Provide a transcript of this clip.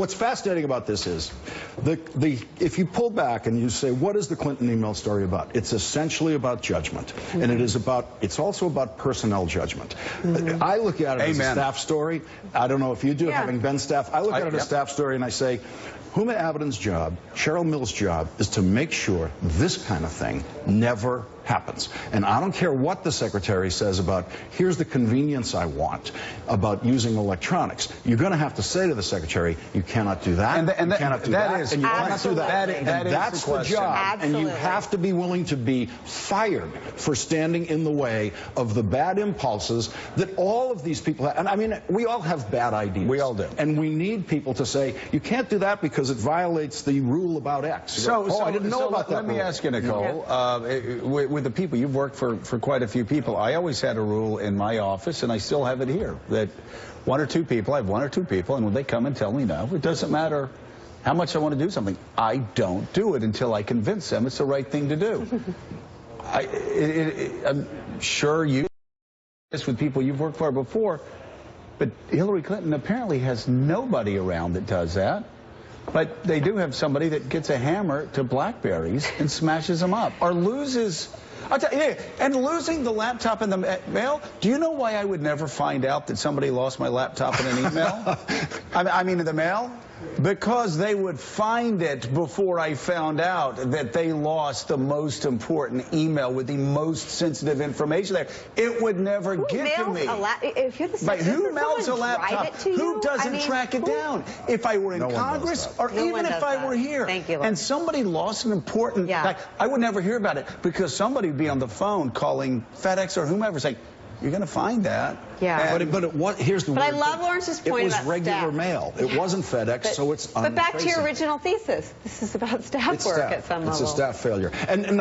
What's fascinating about this is, if you pull back and you say, what is the Clinton email story about? It's essentially about judgment. And it's also about personnel judgment. I look at it as a staff story. I don't know if you do, having been staff. I look at it as a staff story and I say, Huma Abedin's job, Cheryl Mills' job, is to make sure this kind of thing never happens. And I don't care what the secretary says about, here's the convenience I want about using electronics. You're going to have to say to the secretary, you cannot do that, you cannot do that, and you cannot do that. And that's the job. Absolutely. And you have to be willing to be fired for standing in the way of the bad impulses that all of these people have. And I mean, we all have bad ideas. We all do. And we need people to say, you can't do that because it violates the rule about X. I didn't know about that. Let me ask you, Nicole, with the people, you've worked for quite a few people. I always had a rule in my office, and I still have it here, that I have one or two people, and when they come and tell me no, it doesn't matter how much I want to do something, I don't do it until I convince them it's the right thing to do. I'm sure you do this with people you've worked for before, but Hillary Clinton apparently has nobody around that does that. But they do have somebody that gets a hammer to BlackBerries and smashes them up, or loses. I'll tell you, and losing the laptop in the mail. Do you know why I would never find out that somebody lost my laptop in an email? I mean, in the mail? Because they would find it before I found out that they lost the most important email with the most sensitive information there. It would never get to me. If you're the who mails a laptop? Who doesn't track it down? If I were in Congress, or even if I were here, and somebody lost an important, I would never hear about it because somebody would be on the phone calling FedEx or whomever saying, you're going to find that. Yeah. Here's the weird I love Lawrence's point about staff. It was regular mail. It wasn't FedEx, so it's untraceable. But back to your original thesis. This is about staff work at some level. It's a staff failure. And